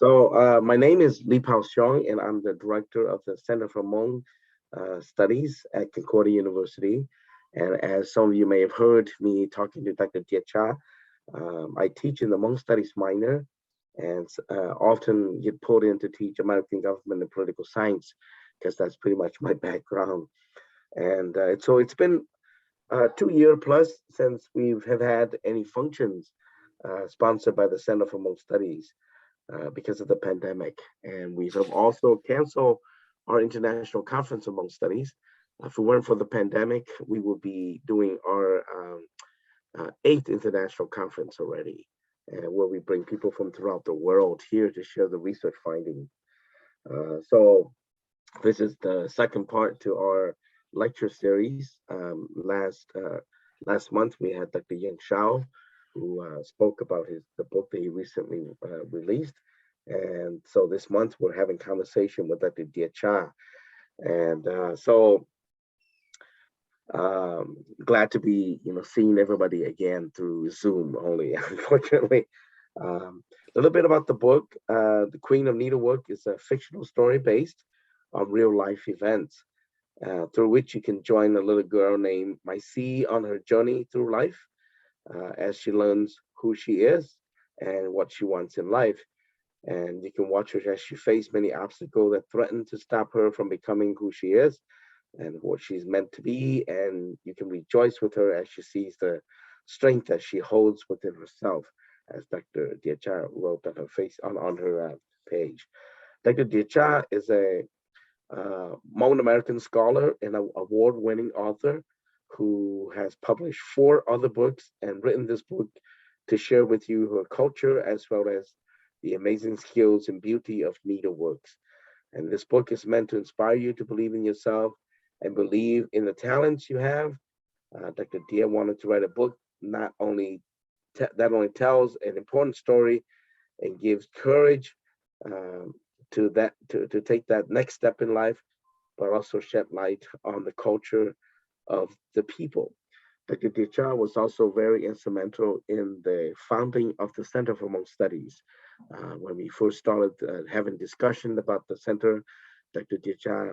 My name is Li Pao Xiong, and I'm the director of the Center for Hmong Studies at Concordia University. And as some of you may have heard me talking to Dr. Dia Cha, I teach in the Hmong Studies minor and often get pulled in to teach American government and political science because that's pretty much my background. And it's been 2 year plus since we've have had any functions sponsored by the Center for Hmong Studies because of the pandemic. And we have also canceled our international conference among studies. If it weren't for the pandemic, we would be doing our eighth international conference already, where we bring people from throughout the world here to share the research findings. So this is the second part to our lecture series. Last month we had Dr. Yang Shao, who spoke about the book that he recently released. And so this month we're having conversation with Dr. Dia Cha. And glad to be, seeing everybody again through Zoom only, unfortunately. A little bit about the book. The Queen of Needlework is a fictional story based on real life events, through which you can join a little girl named Mai Si on her journey through life, as she learns who she is and what she wants in life. And you can watch her as she faces many obstacles that threaten to stop her from becoming who she is and what she's meant to be. And you can rejoice with her as she sees the strength that she holds within herself, as Dr. Dia Cha wrote on her on her page. Dr. Dia Cha is a Hmong American scholar and an award-winning author who has published 4 other books and written this book to share with you her culture as well as the amazing skills and beauty of needleworks. And this book is meant to inspire you to believe in yourself and believe in the talents you have. Dr. Dia wanted to write a book that only tells an important story and gives courage to take that next step in life, but also shed light on the culture of the people. Dr. Dia Cha was also very instrumental in the founding of the Center for Hmong Studies. When we first started having discussion about the center, Dr. Dia Cha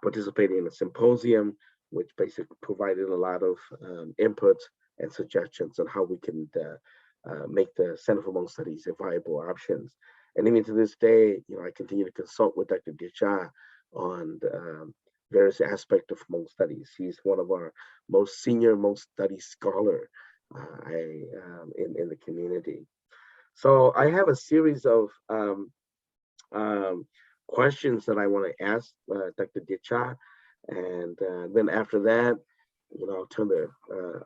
participated in a symposium, which basically provided a lot of inputs and suggestions on how we can make the Center for Hmong Studies a viable option. And even to this day, I continue to consult with Dr. Dia Cha on various aspects of Hmong studies. She's one of our most senior Hmong studies scholar in the community. So I have a series of questions that I want to ask Dr. Dia Cha, and then after that,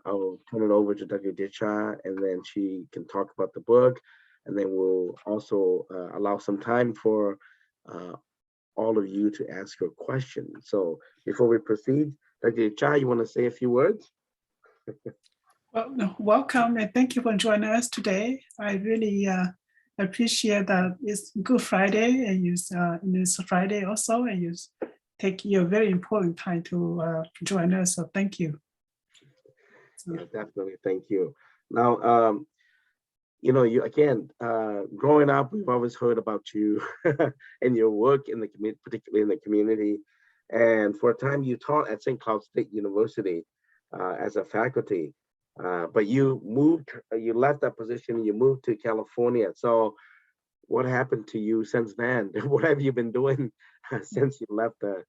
I'll turn it over to Dr. Dia Cha, and then she can talk about the book, and then we'll also allow some time for all of you to ask your questions. So before we proceed, Dr. Dia Cha, you want to say a few words? Well, no, welcome and thank you for joining us today. I really appreciate that it's Good Friday and it's Friday also, and you take your very important time to join us. So thank you. Yeah, definitely, thank you. Now, you again, growing up, we've always heard about you and your work in the community, particularly in the community. And for a time, you taught at St. Cloud State University as a faculty. But you left that position and you moved to California. So what happened to you since then? What have you been doing since you left the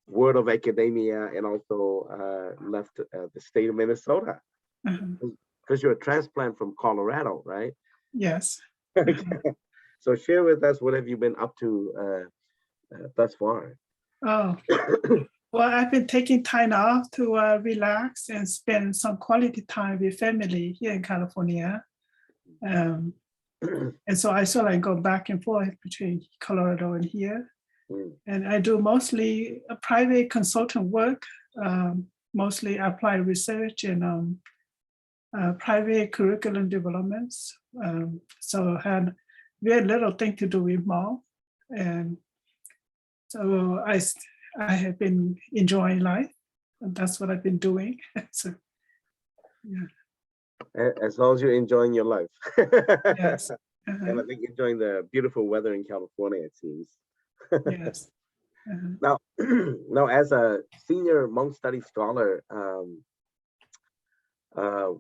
world of academia and also left the state of Minnesota? Because you're a transplant from Colorado, right? Yes. So share with us, what have you been up to thus far? Oh. Well, I've been taking time off to relax and spend some quality time with family here in California. And so I sort of go back and forth between Colorado and here. And I do mostly private consultant work, mostly applied research and private curriculum developments. So I had very little thing to do with Hmong. And so I have been enjoying life, and that's what I've been doing. So, yeah. As long as you're enjoying your life. Yes. And I think enjoying the beautiful weather in California, it seems. Yes. Now, now as a senior Hmong studies scholar, uh,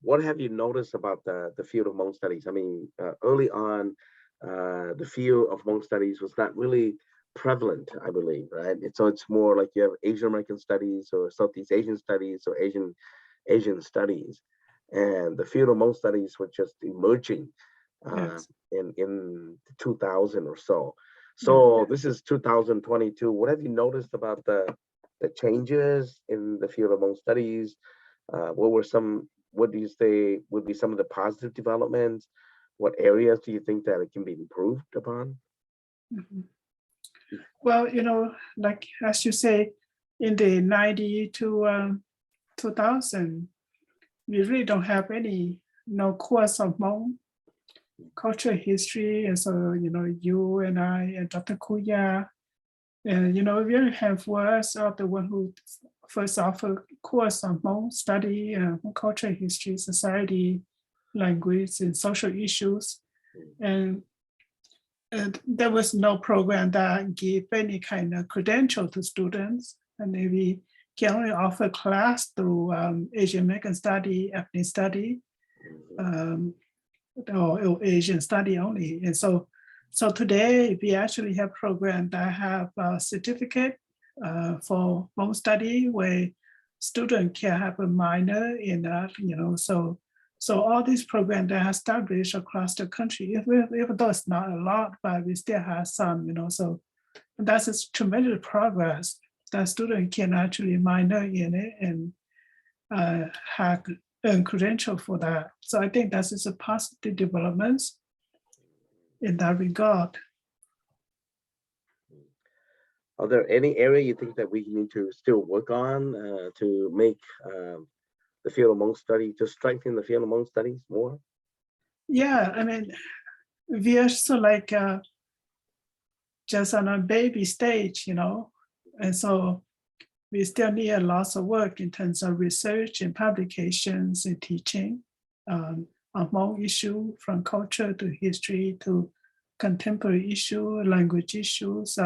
what have you noticed about the field of Hmong studies? I mean, early on, the field of Hmong studies was not really prevalent, I believe, right? So it's more like you have Asian American studies or Southeast Asian studies or Asian studies, and the field of Hmong studies was just emerging Yes. in 2000 or so. So this is 2022. What have you noticed about the changes in the field of Hmong studies? What do you say would be some of the positive developments? What areas do you think that it can be improved upon? Mhm. Well, like as you say, in the 90 to 2000, we really don't have any no course of Hmong cultural history. And so, you and I and Dr. Kuya, and we only have was the one who first offered course on Hmong study, cultural history, society, language, and social issues. And there was no program that gave any kind of credential to students, and we can only offer class through Asian American study, ethnic study, or Asian study only. And so today we actually have programs that have a certificate for Hmong study, where student can have a minor in that. So all these programs that are established across the country, even though it's not a lot, but we still have some. So that's a tremendous progress that student can actually minor in it and have earn credential for that. So I think that is a positive development in that regard. Are there any area you think that we need to still work on to make the field of Hmong study, to strengthen the field of Hmong studies more? Yeah, I mean, we are so like just on a baby stage, and so we still need a lot of work in terms of research and publications and teaching on Hmong issue, from culture to history to contemporary issue, language issues,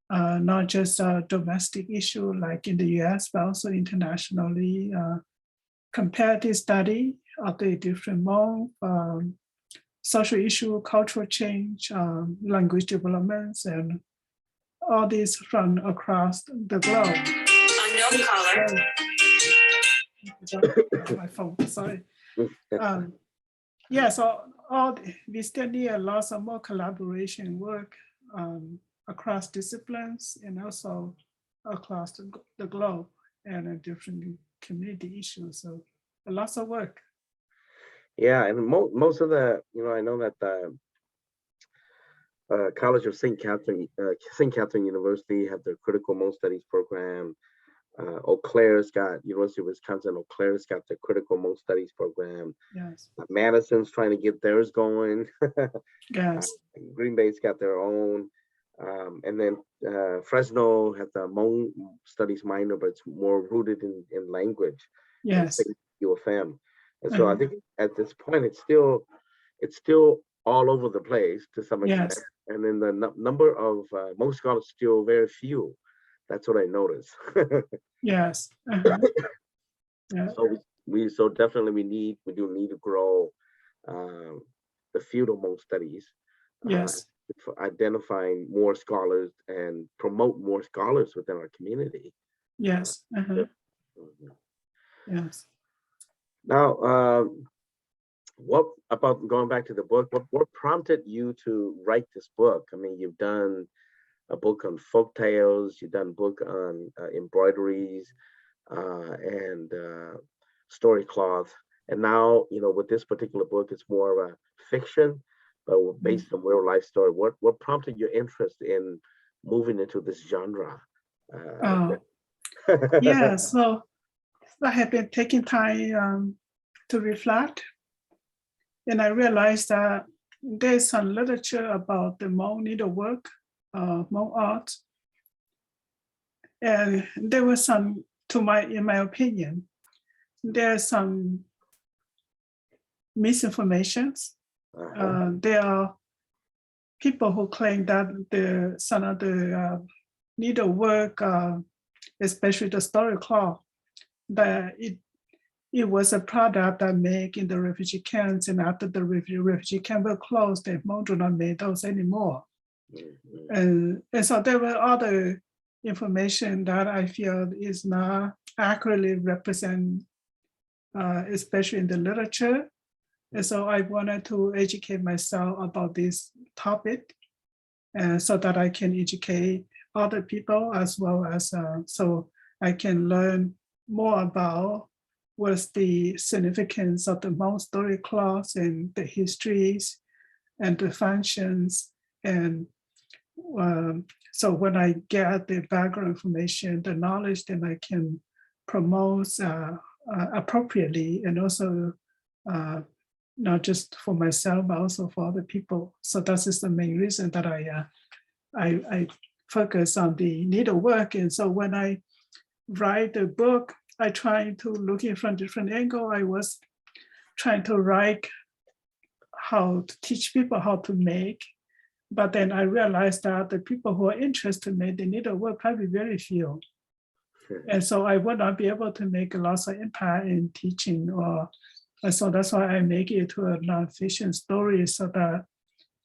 not just a domestic issue like in the US, but also internationally. Comparative study of the different Hmong social issue, cultural change, language developments, and all these from across the globe. Unknown caller. My phone, sorry. Yeah, so we still need a lot of more collaboration work across disciplines and also across the globe and different community issues. So a lot of work. Yeah, and most of the, I know that the College of St. Catherine University have their critical Hmong studies program. Eau Claire's got, University of Wisconsin, Eau Claire's got their critical Hmong studies program. Yes. Madison's trying to get theirs going. Yes. Green Bay's got their own. And then Fresno has the Hmong studies minor, but it's more rooted in language. Yes. UFM. And so I think at this point, it's still all over the place to some extent. Yes. And then the number of Hmong scholars still very few. That's what I noticed. Yes. Yeah. So definitely we do need to grow the field of Hmong studies. Yes. For identifying more scholars and promote more scholars within our community. Yes. Yes. Now, what about going back to the book? What prompted you to write this book? I mean, you've done a book on folk tales, you've done a book on embroideries and story cloth, and now with this particular book, it's more of a fiction, but based on real life story. What prompted your interest in moving into this genre? Yeah, so I have been taking time to reflect, and I realized that there's some literature about the Hmong needlework, Hmong art, and there was some, in my opinion, there's some misinformations There are people who claim that some of the needlework, especially the story cloth, that it was a product that made in the refugee camps, and after the refugee camp were closed, the Hmong do not make those anymore. And so there were other information that I feel is not accurately represent, especially in the literature. And so I wanted to educate myself about this topic, so that I can educate other people as well as, so I can learn more about what's the significance of the Hmong story cloths and the histories and the functions. And so when I get the background information, the knowledge, then I can promote appropriately, and also not just for myself, but also for other people. So that is the main reason that I focus on the needlework. And so when I write the book, I try to look in from different angle. I was trying to write how to teach people how to make, but then I realized that the people who are interested in the needlework probably very few. And so I would not be able to make a lot of impact in teaching, or so that's why I make it to a nonfiction story, so that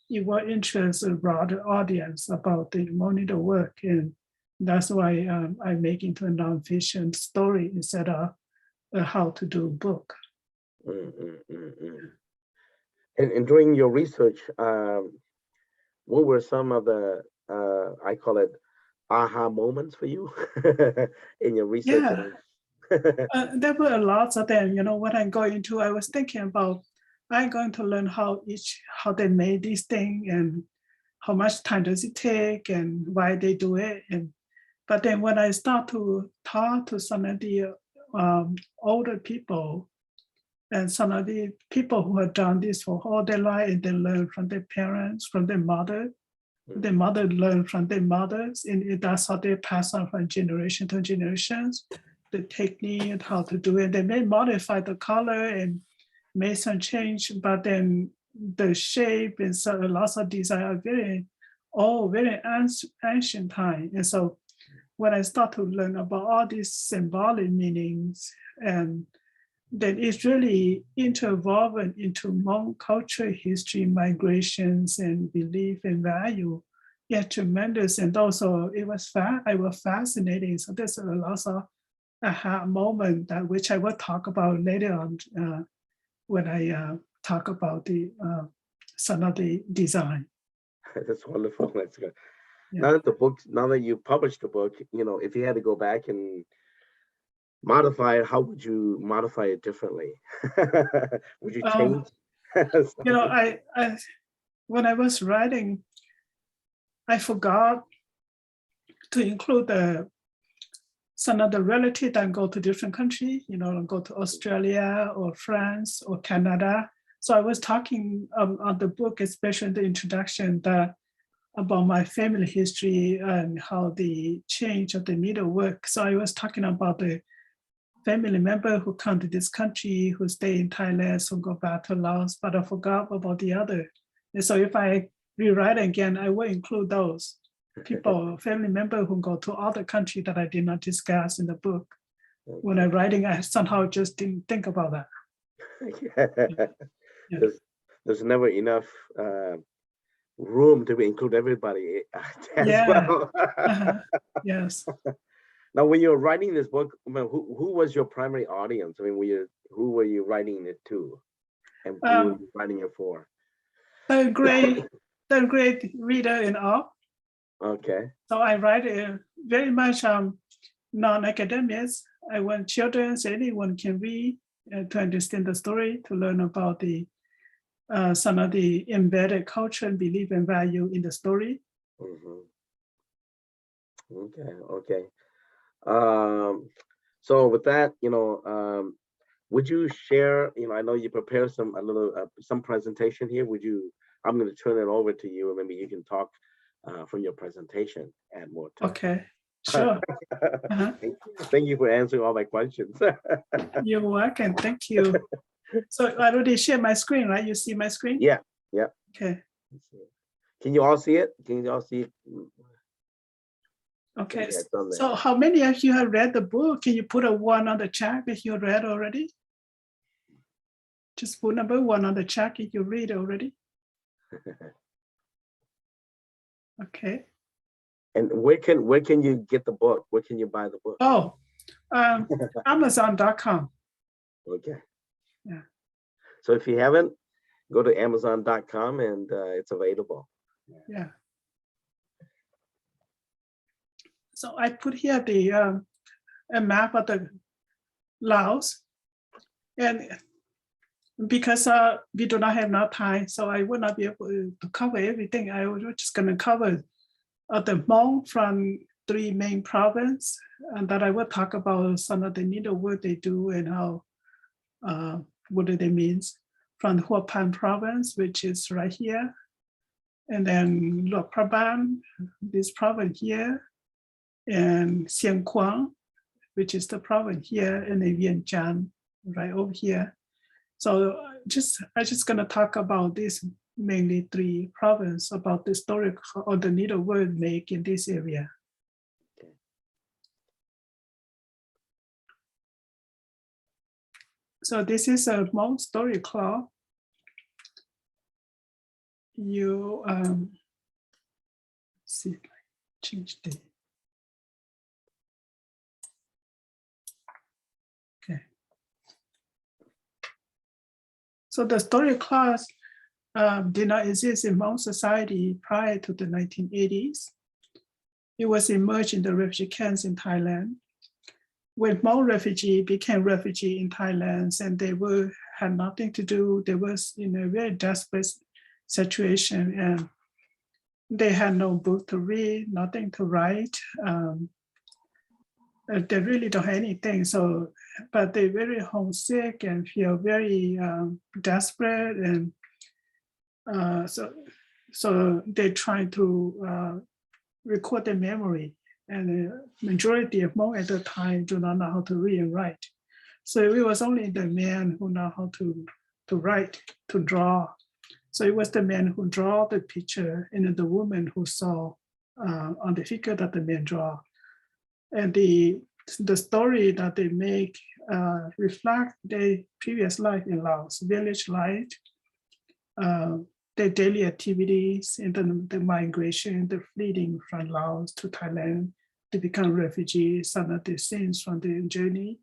it will interest a broader audience about the Hmong needlework. And that's why I make it into a nonfiction story instead of a how to do book. And during your research, what were some of the, I call it aha moments for you in your research? Yeah. There were a lot of them. When I go into, I was thinking about, I'm going to learn how they made this thing, and how much time does it take, and why they do it. But then when I start to talk to some of the older people, and some of the people who have done this for all their life, and they learn from their parents, from their mother, their mother learned from their mothers, and that's how they pass on from generation to generations, the technique, how to do it. They may modify the color and make some change, but then the shape and so lots of design are very ancient time. And so when I start to learn about all these symbolic meanings, and then it's really interwoven into Hmong culture, history, migrations, and belief and value. Yeah, tremendous. And also it was fascinating. So there's a lot of aha moment that which I will talk about later on when I talk about the some of the design. That's wonderful. That's good. Yeah. Now that you published the book, if you had to go back and modify it, how would you modify it differently? Would you change? I when I was writing, I forgot to include some of the relatives that go to different countries, go to Australia or France or Canada. So I was talking on the book, especially in the introduction, about my family history and how the change of the needlework. So I was talking about the family member who come to this country, who stay in Thailand, who go back to Laos, but I forgot about the other. And so if I rewrite again, I will include those people, family member who go to other countries that I did not discuss in the book. When I'm writing, I somehow just didn't think about that. Yeah. There's never enough room to include everybody as well. Yes. Now, when you're writing this book, who was your primary audience? I mean, who were you writing it to, and who were you writing it for? The great reader in all. Okay. So I write very much non-academics. I want children, so anyone can read to understand the story, to learn about the some of the embedded culture and belief and value in the story. Okay. So with that, would you share? I know you prepared some presentation here. I'm going to turn it over to you, and maybe you can talk from your presentation and more time. Okay, sure. Thank you for answering all my questions. You're welcome. Thank you. So I already shared my screen, right? You see my screen? Yeah, Yep. Okay. Can you all see it? Can you all see it? Okay. Yeah, it's on there. So how many of you have read the book? Can you put a 1 on the chat if you read already? Just put number 1 on the chat if you read already. Okay. And where can you get the book? Where can you buy the book? Oh, Amazon.com. Okay. Yeah. So if you haven't, go to Amazon.com and it's available. Yeah. So I put here the a map of the Laos, and because we do not have enough time, so I will not be able to cover everything. I was just going to cover the Hmong from 3 main provinces, and that I will talk about some of the needlework they do and how what do they mean. From the Hua Pan province, which is right here, and then Luo Prabang, this province here, and Xian Quang, which is the province here, and then Vientiane right over here. So I'm just gonna talk about this mainly 3 provinces, about the story or the needlework make in this area. So this is a Hmong story cloth. You see if I change the. Okay. So the story class did not exist in Hmong society prior to the 1980s. It was emerged in the refugee camps in Thailand. When Hmong refugees became refugees in Thailand, and they had nothing to do, they was in a very desperate situation, and they had no book to read, nothing to write. They really don't have anything. So, but they're very homesick and feel very desperate, and so they try to record their memory. And the majority of Hmong at the time do not know how to read and write. So it was only the men who know how to write, to draw. So it was the men who draw the picture, and the woman who saw on the figure that the men draw. And the story that they make reflect their previous life in Laos, village life, their daily activities, and the migration, the fleeing from Laos to Thailand to become refugees, some of the scenes from the journey.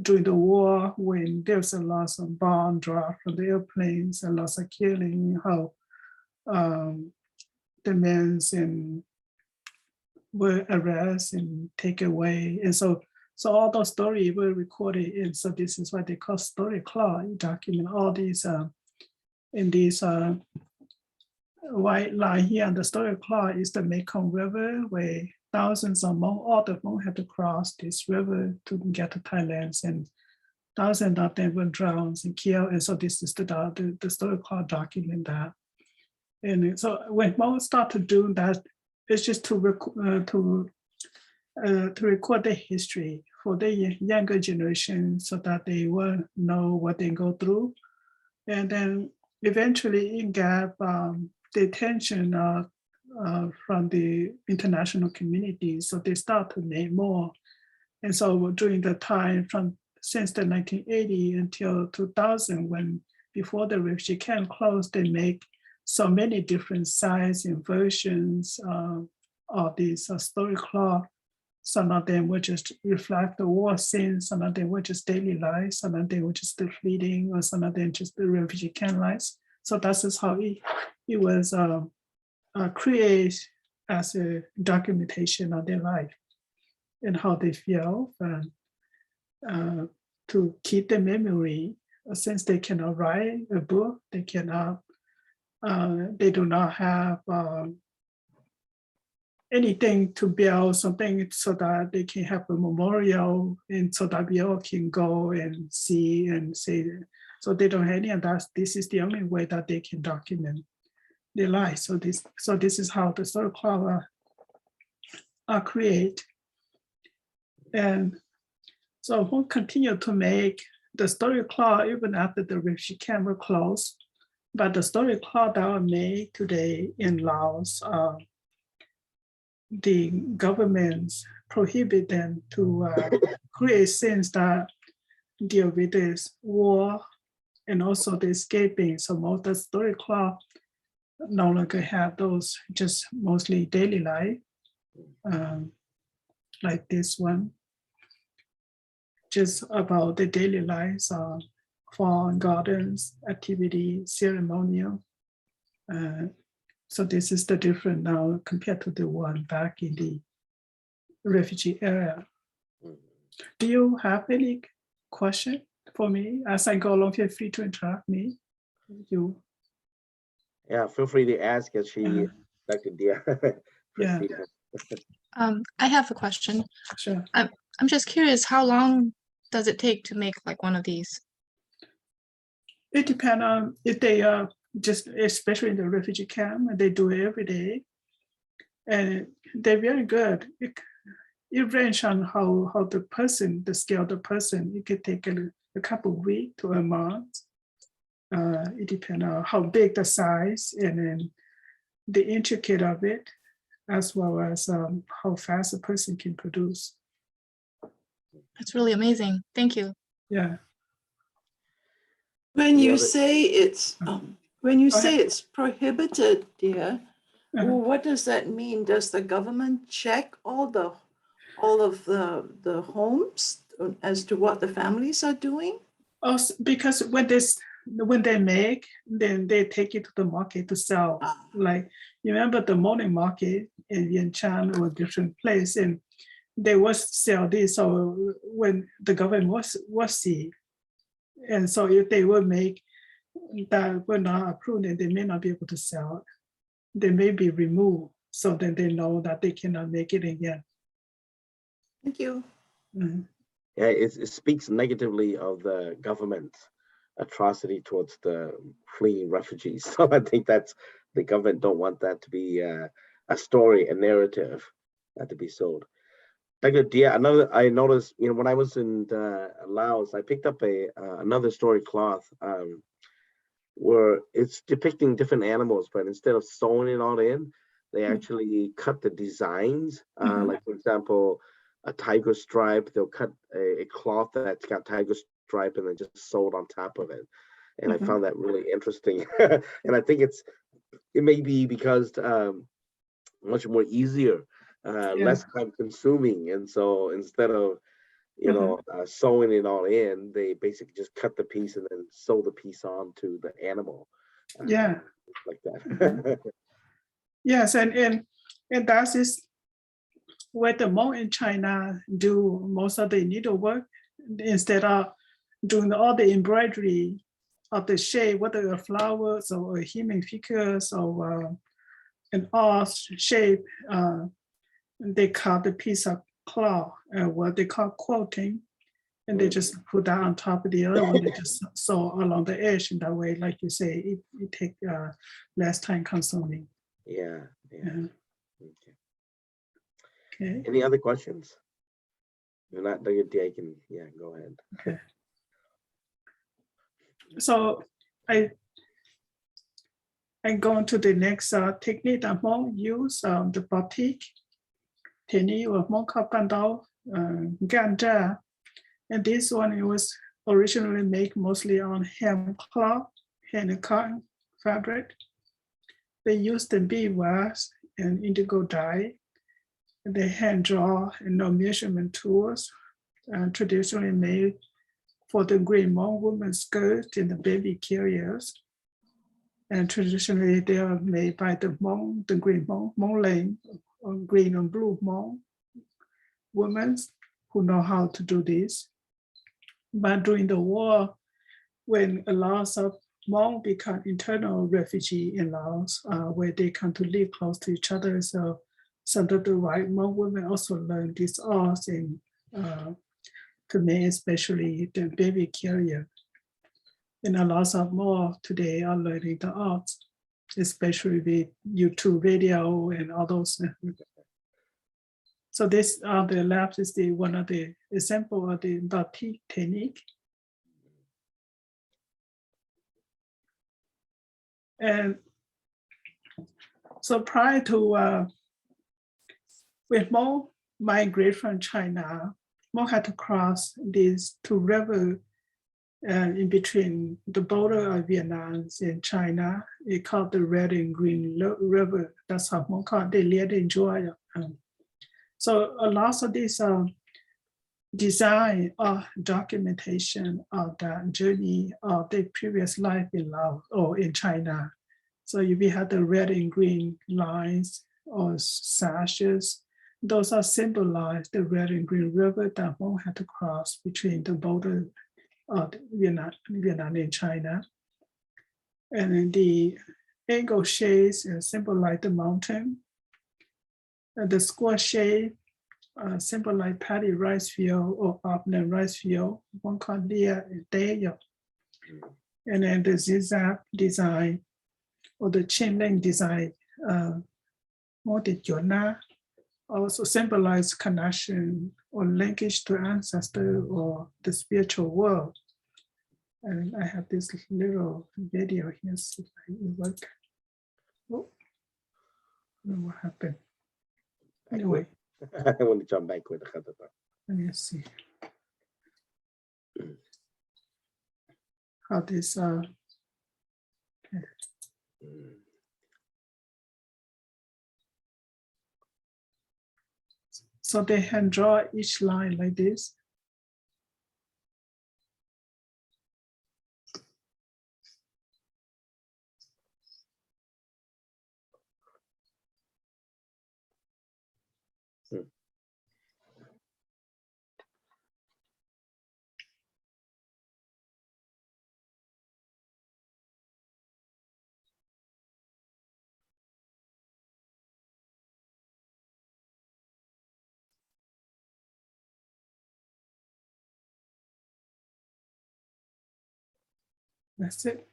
During the war, when there's a lot of bomb drop from the airplanes, a lot of killing, how the men were arrested and taken away. And so all those stories were recorded. And so this is what they call story cloth. You document all these in this white line here on the story cloth is the Mekong River, where thousands of Hmong, all the Hmong had to cross this river to get to Thailand, and thousands of them were drowned and killed. And so this is the story cloth document that. And so when Hmong start to do that, it's just to record the history for the younger generation, so that they will know what they go through. And then eventually it got the attention from the international community. So they start to make more. And so during the time since the 1980 until 2000, when before the refugee camp closed, they make so many different sizes and versions of these story cloth. Some of them would just reflect the war scene, some of them were just daily life, some of them were just the fleeting, or some of them just the refugee camp lives. So that's how it was created as a documentation of their life and how they feel, to keep the memory. Since they cannot write a book, they cannot, they do not have anything to build something so that they can have a memorial, and so that we all can go and see and say. So they don't have any of that. This is the only way that they can document their life. So this is how the story cloth are created. And so we'll continue to make the story cloth even after the refugee camp were closed. but the story cloth that are made today in Laos, the governments prohibit them to create scenes that deal with this war and also the escaping. So most of the story cloth no longer have those, just mostly daily life, like this one, just about the daily lives of farm, gardens, activity, ceremonial. So this is the difference now compared to the one back in the refugee area. Do you have any question for me? As I go along, feel free to interrupt me. You. Yeah, feel free to ask as she, Dr. Dia. Yeah. I have a question. Sure. I'm just curious, how long does it take to make like one of these? It depends on if they are just, especially in the refugee camp, they do it every day. And they're very good. It ranges on how the person, the skill of the person, it could take a couple of weeks to a month. It depends on how big the size and then the intricate of it, as well as how fast a person can produce. That's really amazing. Thank you. Yeah. When Any you other- say it's Go ahead. it's prohibited, dear, Uh-huh. well, what does that mean? Does the government check all of the homes as to what the families are doing? Also, because when they make, then they take it to the market to sell. Like, you remember the morning market in Vientiane or different place, and they was sell this. So when the government was see, and so if they will make that were not approved, then they may not be able to sell it. They may be removed, so then they know that they cannot make it again. Thank you. Mhm. Yeah, it speaks negatively of the government's atrocity towards the fleeing refugees. So I think that's, the government don't want that to be a story, a narrative to be sold. Dr. Dia, I noticed, when I was in Laos, I picked up another story cloth where it's depicting different animals, but instead of sewing it all in, they actually cut the designs. Like, for example, a tiger stripe, they'll cut a cloth that's got tiger stripe and then just sew it on top of it. And I found that really interesting. And I think it may be because much more easier, less time consuming. And so instead of, sewing it all in, they basically just cut the piece and then sew the piece onto the animal. Yeah. Like that. Yes, and that is where the Hmong in China do most of the needlework, instead of doing all the embroidery of the shape, whether the flowers or human figures or an art shape. They cut the piece of cloth, what they call quilting, and they just put that on top of the other one. They just sew along the edge in that way, like you say, it take less time consuming. Yeah. Okay. Any other questions? If not, Dr. Dia, can go ahead. Okay. So I go on to the next technique that Hmong use, the Batik, Teni or Hmong Ntaub, Ganja. And this one, it was originally made mostly on hemp cloth, hand cotton fabric. They used the beeswax and indigo dye. They hand draw and no measurement tools, traditionally made for the Green Hmong women's skirt and the baby carriers. And traditionally they are made by the Hmong, the Green Hmong, Hmong Lane, or Green and Blue Hmong women who know how to do this. But during the war, when a lot of Hmong become internal refugee in Laos, where they come to live close to each other, so some of the white Hmong women also learn these arts and to make especially the baby carrier. And a lot of more today are learning the arts, especially with YouTube video and all those. So this the labs is one of the example of the Batik technique. And so prior to when Hmong migrated from China, Hmong had to cross these two rivers in between the border of Vietnam and China. It called the Red and Green River. That's how Hmong called it. They lived in Georgia. So a lot of this design or documentation of that journey of the previous life in Laos or in China. So if we have the red and green lines or sashes, those are symbolize the red and green river that Hmong had to cross between the border of Vietnam and China. And then the angle shades symbolize the mountain. And the square shape symbolize paddy rice field or upland rice field. One called there. And then the zigzag design or the chain link design, also symbolize connection or linkage to ancestor or the spiritual world. And I have this little video here, see if it work. Oh, I don't know what happened. Anyway, I want to jump back with the other part. let me see how this so they hand draw each line like this. That's it.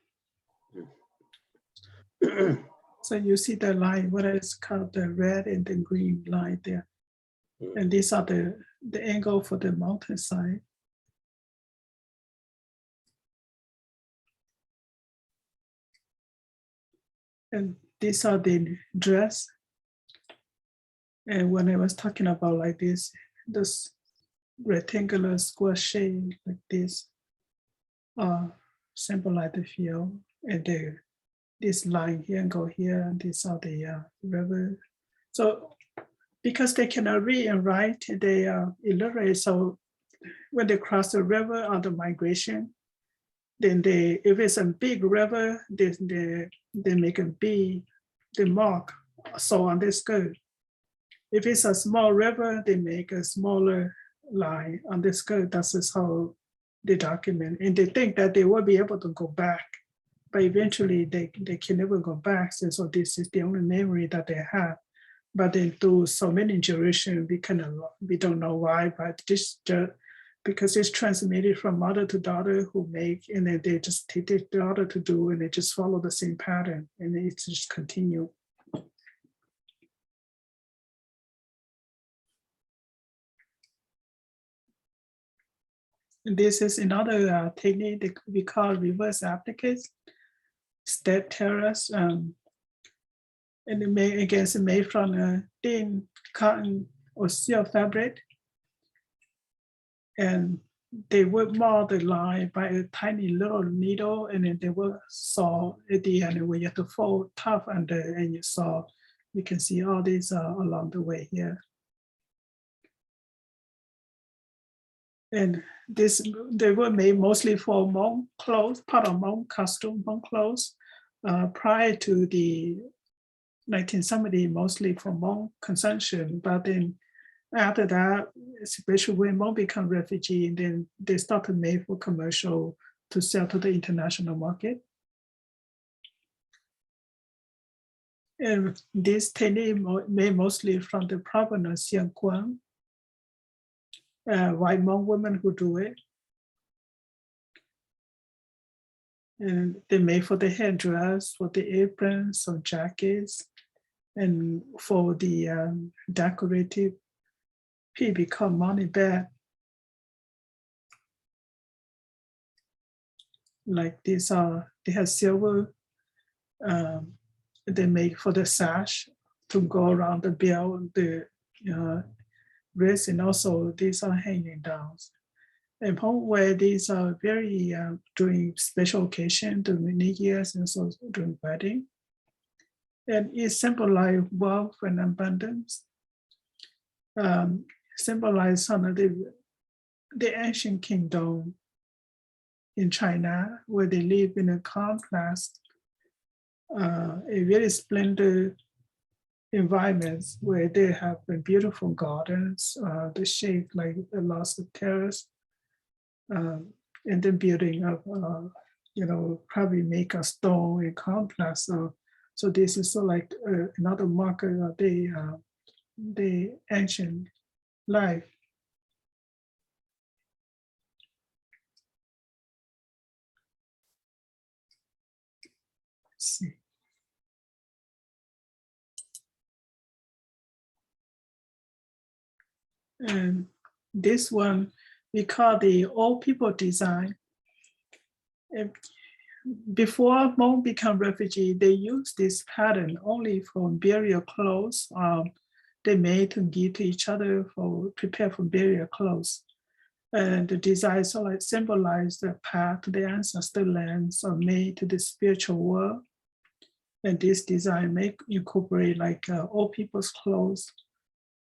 So you see the line, what is called the red and the green line there. And these are the angle for the mountainside. And these are the dress. And when I was talking about like this rectangular square shape like this, symbolize the field, and this line here and go here, and these are the river. So because they cannot read and write, they are illiterate. So when they cross the river on the migration, then if it's a big river, they make a B, the mark, so on this skirt. If it's a small river, they make a smaller line on the skirt. That's how they document. And they think that they will be able to go back, but eventually they can never go back. So this is the only memory that they have. But then through so many generations, we don't know why, but this just because it's transmitted from mother to daughter who make, and then they just take their daughter to do, and they just follow the same pattern, and it just continue. And this is another technique that we call reverse applique, step terrace, and it made from thin cotton or silk fabric. And they would mark the line by a tiny little needle, and then they would saw at the end where you have to fold top under, and you can see all these along the way here. And they were made mostly for Hmong clothes, part of Hmong costume, Hmong clothes, prior to the 1970, mostly for Hmong consumption. But then after that, especially when Hmong become refugee, and then they started made for commercial to sell to the international market. And this technique made mostly from the province of Siang Quang. White Hmong women who do it. And they made for the headdress, for the aprons, some jackets, and for the decorative piece called money bag. Like these they have silver they make for the sash to go around the belt, the wrist, and also these are hanging down. And where these are very during special occasion, during New Year's, and so during wedding. And it symbolizes wealth and abundance. Symbolize some of the ancient kingdom in China, where they live in a complex, a very splendid environments where they have beautiful gardens, the shape like the lots of terrace, and then building up, probably make a stone and complex. So this is so like another marker of the ancient life. Let's see. And this one we call the old people design. And before Hmong become refugee, they use this pattern only for burial clothes. They made to give to each other for prepare for burial clothes. And the design so like symbolize the path to the ancestor lands or made to the spiritual world. And this design may incorporate like old people's clothes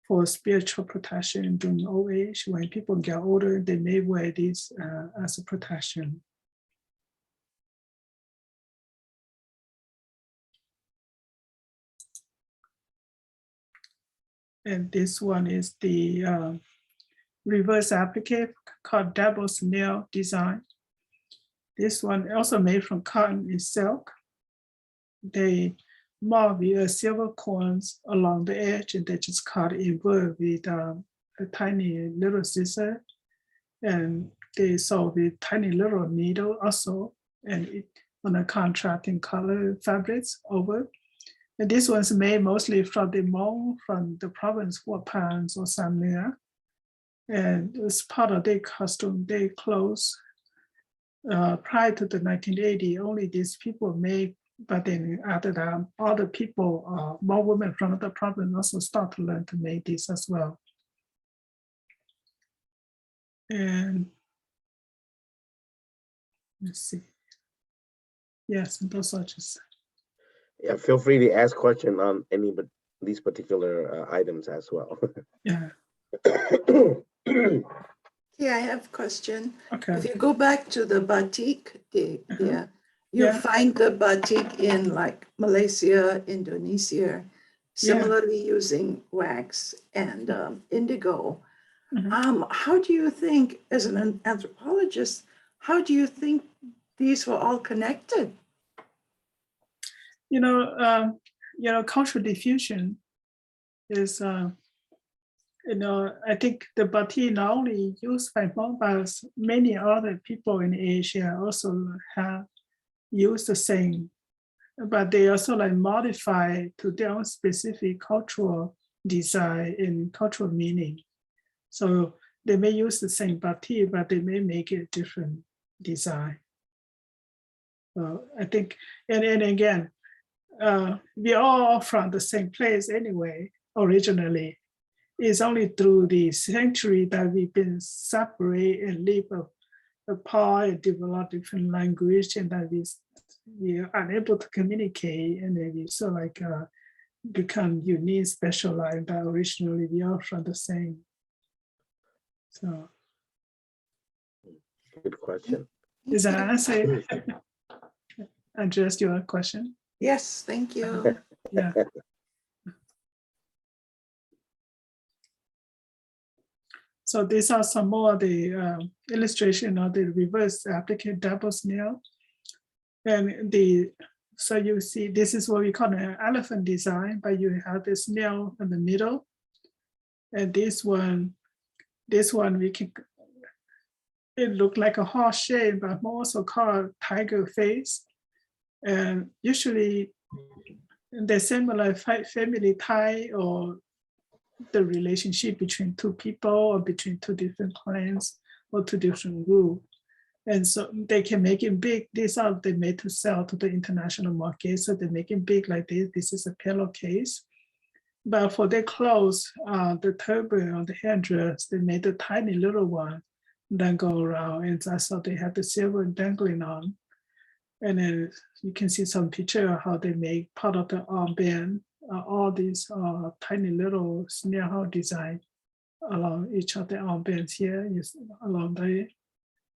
for spiritual protection during old age. When people get older, they may wear this as a protection. And this one is the reverse applique called devil's nail design. This one also made from cotton and silk. They mark with silver coins along the edge, and they just cut it with a tiny little scissor, and they sew with tiny little needle also, and it on a contrasting color fabrics over. And this one's made mostly from the Hmong from the province Huapans or Samia, and it's part of their costume, their clothes. Prior to the 1980, only these people made. But then after that, other people, more women from the province also start to learn to make this as well. And let's see. Yes, and those are just. Yeah, feel free to ask questions on any but these particular items as well. Yeah. Yeah, I have a question. Okay. If you go back to the batik, you find the batik in like Malaysia, Indonesia, similarly using wax and indigo. How do you think, as an anthropologist, how do you think these were all connected? Cultural diffusion is, I think the batik not only used by Hmong, but many other people in Asia also have used the same, but they also like modify to their own specific cultural design and cultural meaning. So they may use the same batik, but they may make it different design. So I think, and again, we are all from the same place anyway, originally. It's only through the century that we've been separate and live apart and develop different language, and that we are unable to communicate, and then we sort of like become unique, specialized, but originally we are from the same. So. Good question. Does that answer? Address your question? Yes, thank you. Yeah. So these are some more of the illustration of the reverse applique devil's nail. And so you see, this is what we call an elephant design, but you have this nail in the middle. And this one we can, it looked like a horse shape, but also called tiger face. And usually they similar family tie or the relationship between two people or between two different clans or two different groups. And so they can make it big. These are they made to sell to the international market. So they make it big like this. This is a pillowcase. But for their clothes, the turban or the headdress, they made a tiny little one that go around. And that's how they have the silver dangling on. And then you can see some picture of how they make part of the armband, all these tiny little snail hole design along each of the armbands here, along there.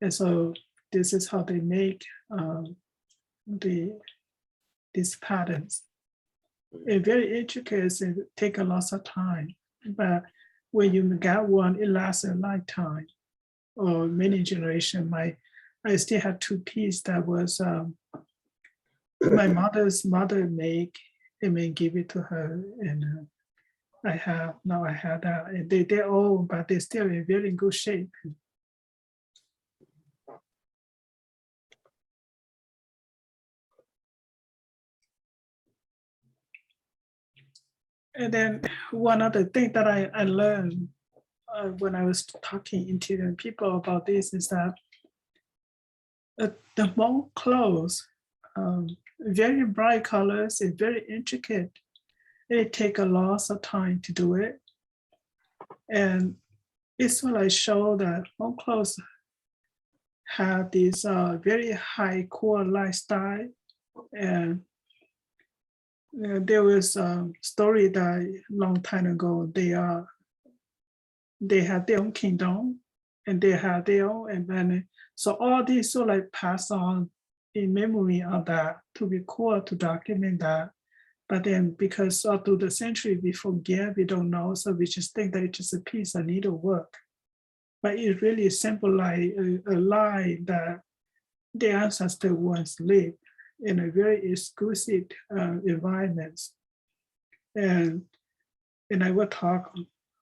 And so this is how they make these patterns. It's very intricate and take a lot of time. But when you got one, it lasts a lifetime or many generations. I still have two pieces that was my mother's mother make and then give it to her. And I have that. And they're old, but they're still in very good shape. And then one other thing that I learned when I was talking to people about this is that the Hmong clothes, very bright colors and very intricate. It takes a lot of time to do it. And it's what I show that Hmong clothes have this very high core lifestyle. And there was a story that a long time ago, they had their own kingdom and they had their own, and then so all these sort of like pass on in memory of that to record, to document that. But then because all through the century we forget, we don't know, so we just think that it's just a piece of needlework. But it really symbolizes a lie that the ancestors once lived in a very exclusive environments. And I will talk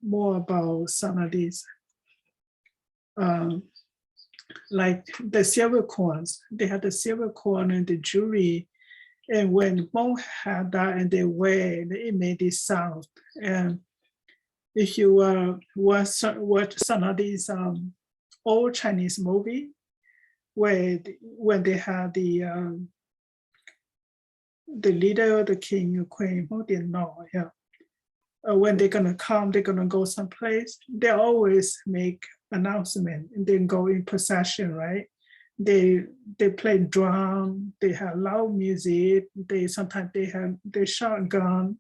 more about some of these. Like the silver coins, they had the silver coin and the jewelry. And when Hmong had that and they wear it, it made this sound. And if you watch some of these old Chinese movie, where when they had the leader, the king, or queen, who didn't know, yeah. When they're gonna come, they're gonna go someplace, they always make announcement and then go in procession, right? They play drum, they have loud music, sometimes they shoot gun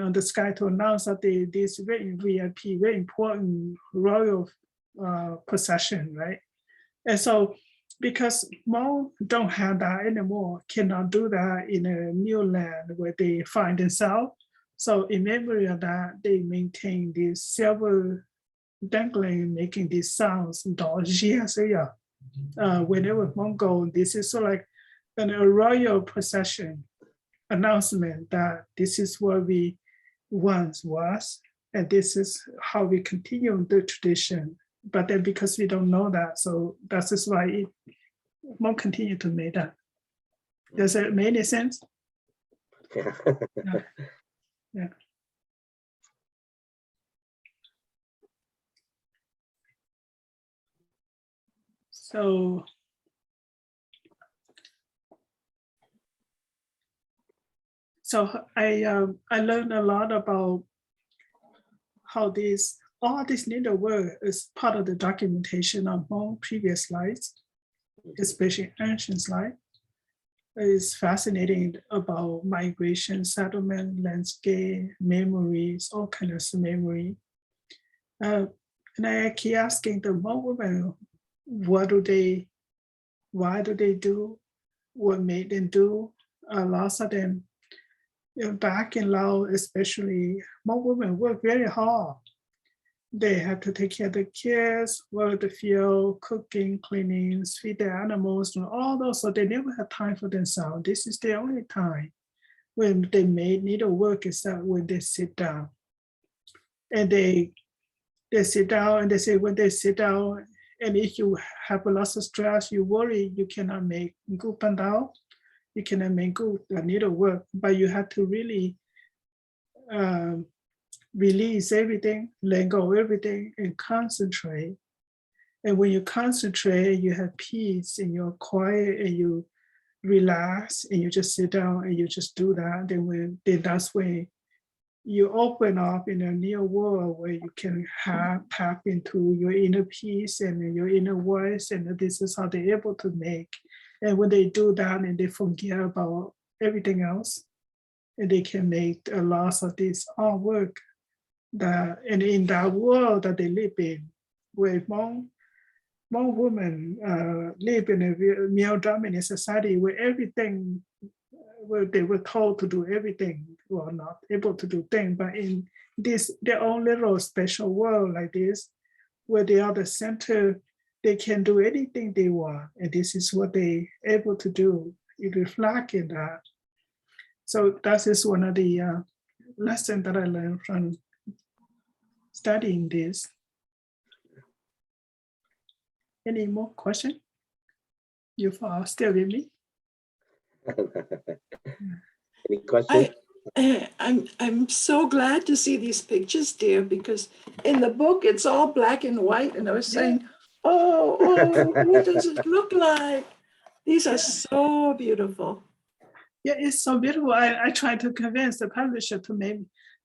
on the sky to announce that this very VIP, very important royal procession, right? And so because Hmong don't have that anymore, cannot do that in a new land where they find themselves. So in memory of that, they maintain this silver dangling, making these sounds. Whenever Hmong go, this is sort of like a royal procession announcement that this is where we once was, and this is how we continue the tradition. But then because we don't know that, so that is why it won't continue to make that. Does it make any sense? Yeah. Yeah. Yeah. So I learned a lot about how all this needlework is part of the documentation of Hmong previous lives, especially ancient life. It's fascinating about migration, settlement, landscape, memories, all kinds of memory. And I keep asking the Hmong women, why do they do, what made them do? Lots of them, back in Laos especially, Hmong women work very hard. They have to take care of the kids, work the field, cooking, cleaning, feed their animals, and all those. So they never have time for themselves. This is their only time when they made needlework, is that when they sit down. And they sit down, and they say when they sit down, and if you have a lot of stress, you worry, you cannot make good pandao, you cannot make good needlework, but you have to really release everything, let go everything, and concentrate. And when you concentrate, you have peace and you're quiet and you relax and you just sit down and you just do that. Then that's when you open up in a new world where you can tap into your inner peace and your inner voice. And this is how they're able to make. And when they do that and they forget about everything else, and they can make a lot of this artwork and in that world that they live in, where Hmong women live in a male-dominant society where everything, where they were told to do everything, well, not able to do things, but in this their own little special world like this, where they are the center, they can do anything they want, and this is what they able to do. It reflects in that. So that is one of the lessons that I learned from studying this. Any more questions? You are still with me? Any questions? I'm so glad to see these pictures, dear, because in the book it's all black and white, and I was saying, oh, what does it look like? These are so beautiful. Yeah, it's so beautiful. I tried to convince the publisher to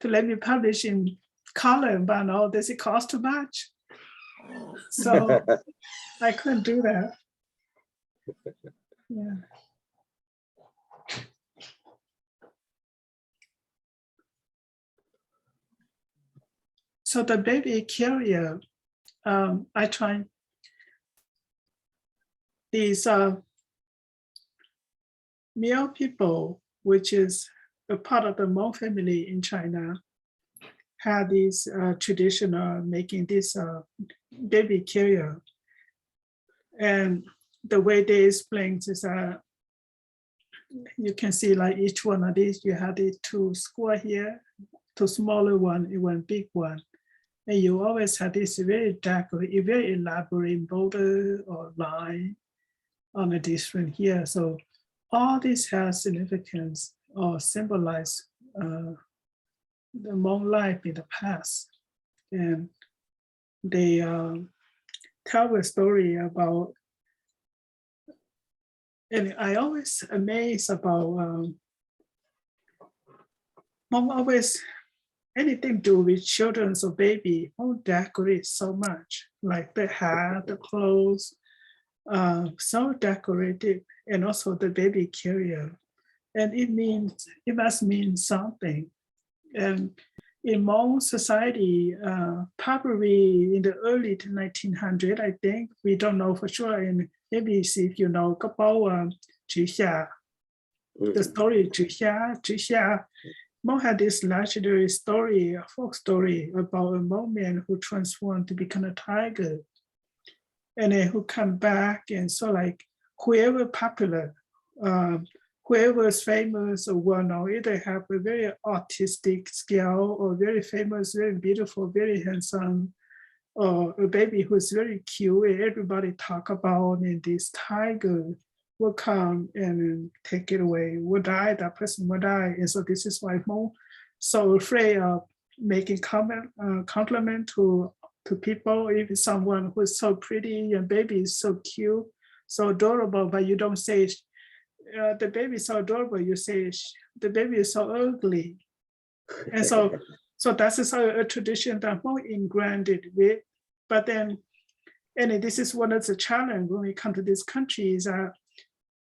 let me publish in color, but no, does it cost too much? So I couldn't do that. Yeah. So the baby carrier, I tried these Miao people, which is a part of the Hmong family in China, had this traditional making this baby carrier. And the way they explain is that you can see like each one of these, you have the two square here, two smaller one and one big one. And you always have this very decorative, very elaborate border or line on a different here. So all this has significance or symbolize the Hmong life in the past. And they tell a story about, and I always amazed about Hmong always, anything to do with children or baby, Hmong decorate so much, like the hat, the clothes, so decorated, and also the baby carrier. And it must mean something. And in Hmong society, probably in the early 1900s, I think, we don't know for sure, and maybe see if you know about Zhixia, the story Zhixia. Hmong had this legendary story, a folk story about a Hmong man who transformed to become a tiger, and then who come back, and so like whoever popular, whoever is famous or well-known, either have a very artistic skill or very famous, very beautiful, very handsome, or a baby who's very cute and everybody talk about, and this tiger will come and take it away, will die, that person will die. And so this is why Hmong so afraid of making compliment to people, if someone who is so pretty and baby is so cute, so adorable, but you don't say the baby is so adorable, you say the baby is so ugly. And so that is a tradition that Hmong ingrained with. But then, and this is one of the challenges when we come to this country, is that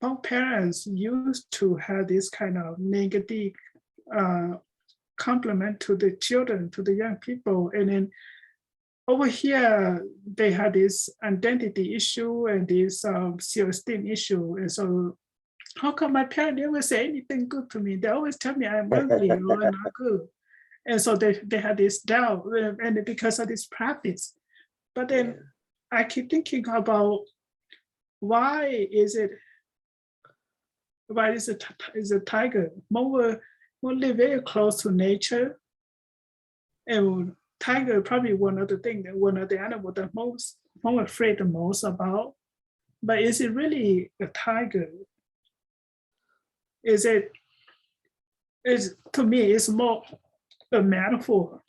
Hmong parents used to have this kind of negative compliment to the children, to the young people. And then over here, they had this identity issue and this self-esteem issue. And so how come my parents never say anything good to me? They always tell me I'm ugly or not good. And so they had this doubt, and because of this practice. But then I keep thinking about why is a tiger? Hmong live very close to nature, and tiger probably one of the animals that Hmong afraid the most about. But is it really a tiger? To me, it's more a metaphor.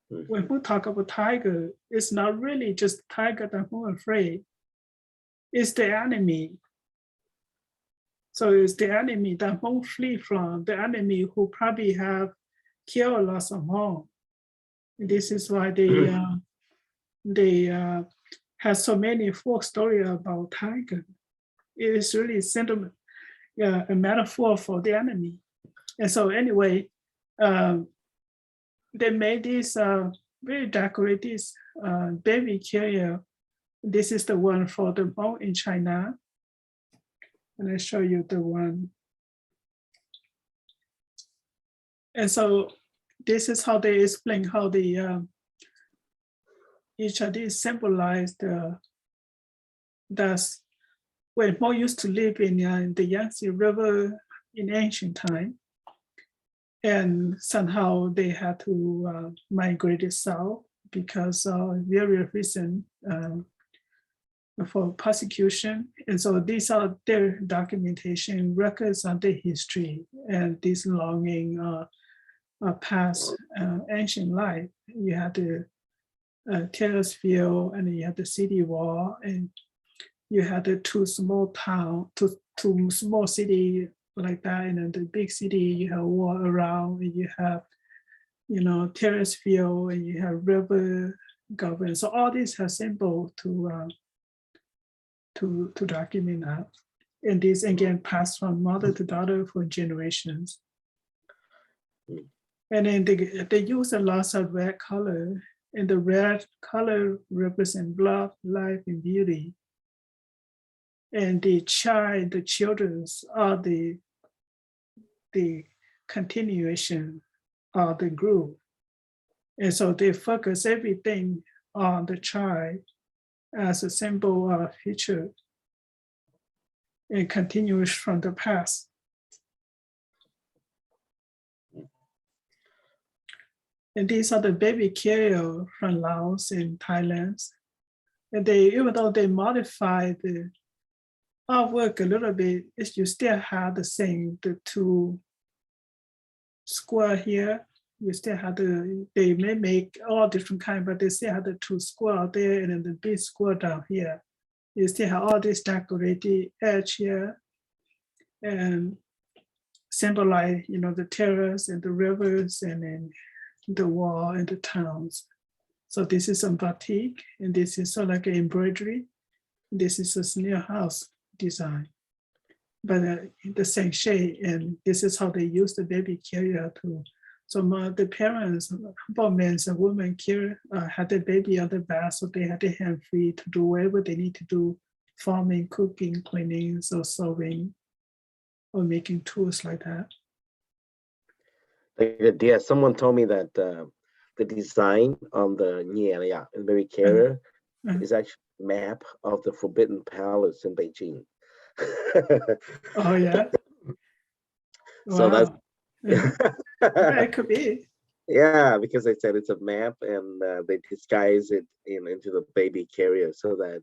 when we talk about tiger, it's not really just tiger that we're afraid. It's the enemy. So it's the enemy that won't flee from, the enemy who probably have killed lots of Hmong. This is why they have so many folk stories about tiger. It is really sentiment, a metaphor for the enemy. And so anyway, they made this very decorative baby carrier. This is the one for the Hmong in China. And I show you the one. And so this is how they explain how the each of these symbolize that's when Hmong used to live in the Yangtze River in ancient time. And somehow they had to migrate south because of various reasons for persecution. And so these are their documentation, records of their history and this longing past ancient life. You had the Terrace field, and you had the city wall, and you had the two small city like that, and then the big city, you have wall around, and you have, Terrace field, and you have river government. So all these have symbols to document that. And this again passed from mother to daughter for generations. And then they use a lot of red color, and the red color represents blood, life, and beauty. And the children are the continuation of the group. And so they focus everything on the child as a symbol of future and continues from the past. And these are the baby carrier from Laos and Thailand. And even though they modify the artwork a little bit, you still have the same, the two square here. You still have they may make all different kinds, but they still have the two square out there and then the big square down here. You still have all this decorated edge here and symbolize, the terrace and the rivers and then the wall and the towns. So this is some batik, and this is sort of like an embroidery. This is a snail house design, but the same shade. And this is how they use the baby carrier to. So the parents, both men and women, had the baby on the back, so they had their hand free to do whatever they need to do, farming, cooking, cleaning, or sewing, or making tools like that. Yeah, someone told me that the design on the baby carrier is actually a map of the Forbidden Palace in Beijing. Oh yeah. So wow. that's Yeah, it could be. Yeah, because they said it's a map, and they disguise it into the baby carrier so that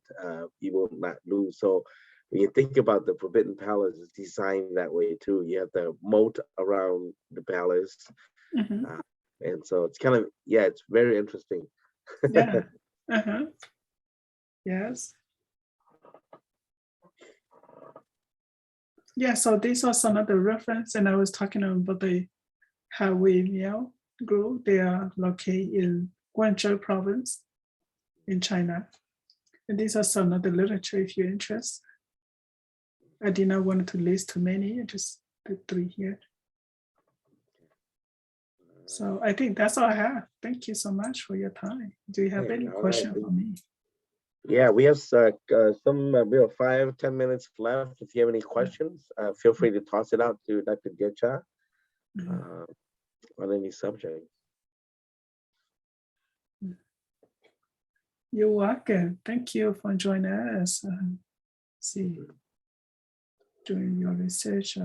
you will not lose. So when you think about the Forbidden Palace, it's designed that way too. You have the moat around the palace, and so it's kind of it's very interesting. Yeah. Yes. Yeah. So these are some of the reference, and I was talking about the Hawi Miao group. They are located in Guangzhou province in China, and these are some of the literature if you're interested. I did not want to list too many, just the three here. So I think that's all I have. Thank you so much for your time. Do you have any question for me? Yeah, we have we have 5-10 minutes left. If you have any questions, feel free to toss it out to Dr. Getcha on any subject. You're welcome. Thank you for joining us. Doing your research,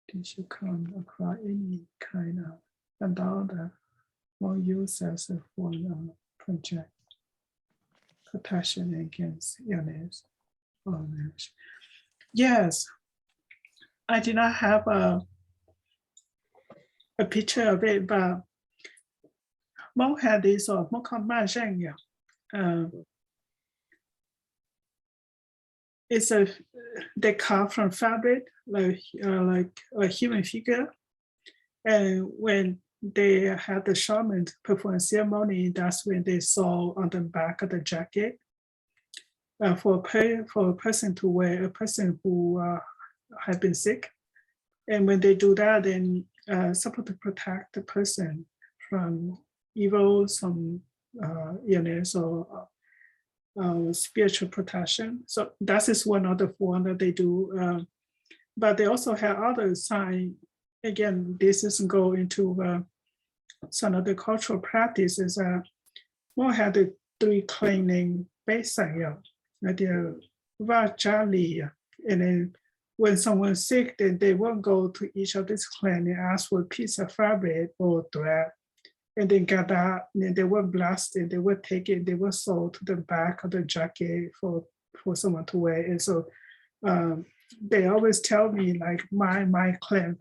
did you come across any kind of about more users for the project protection against illness? Yes, I did not have a picture of it, but Hmong had this or Hmong combination, yeah. It's they carve from fabric like a human figure, and when they had the shaman perform ceremony, that's when they saw on the back of the jacket for a person to wear, a person who had been sick, and when they do that, then supposed to protect the person from evil, some illness or spiritual protection. So that is one of the form that they do. But they also have other sign. Again, this is go into some of the cultural practices. More had the 3 cleaning basic, like the vajali, and then when someone's sick, then they won't go to each of these clan and ask for a piece of fabric or thread. And then got that, and they were blasted, they would take it, they were sold to the back of the jacket for someone to wear. And so they always tell me like my clan,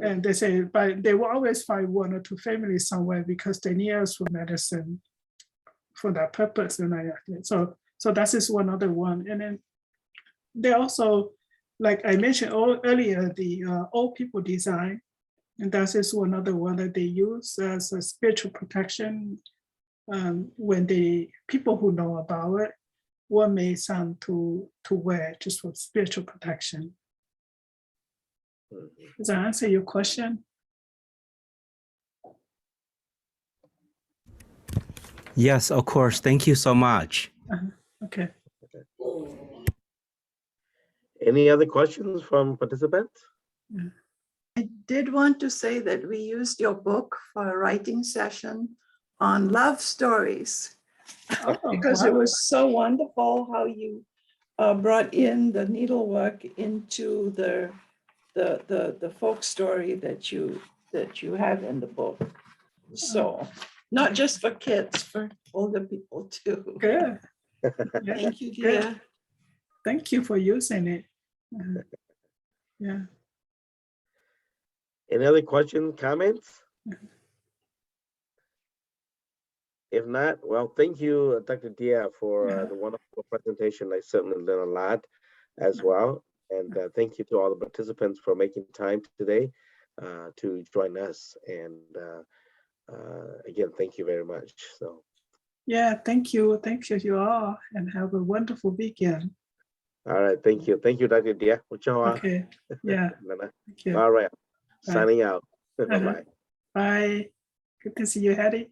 and they say, but they will always find 1 or 2 families somewhere because they need us for medicine for that purpose. And so that is one other one. And then they also, like I mentioned earlier, the old people design. And that is one other one that they use as a spiritual protection when the people who know about it want made some to wear just for spiritual protection. Does that answer your question? Yes, of course. Thank you so much. Okay. Any other questions from participants? I did want to say that we used your book for a writing session on love stories because it was so wonderful how you brought in the needlework into the folk story that you have in the book. So not just for kids, for older people too. Good. Yeah, Thank you, good. dear. Thank you for using it. Yeah. Any other questions, comments? If not, well, thank you, Dr. Dia, for the wonderful presentation. I certainly learned a lot as well. And thank you to all the participants for making time today to join us. And again, thank you very much. So. Yeah, thank you. Thank you all, and have a wonderful weekend. All right, thank you. Thank you, Dr. Dia. Okay, yeah. Thank you. All right, Bye. signing out. Bye-bye. Bye. Good to see you, Hattie.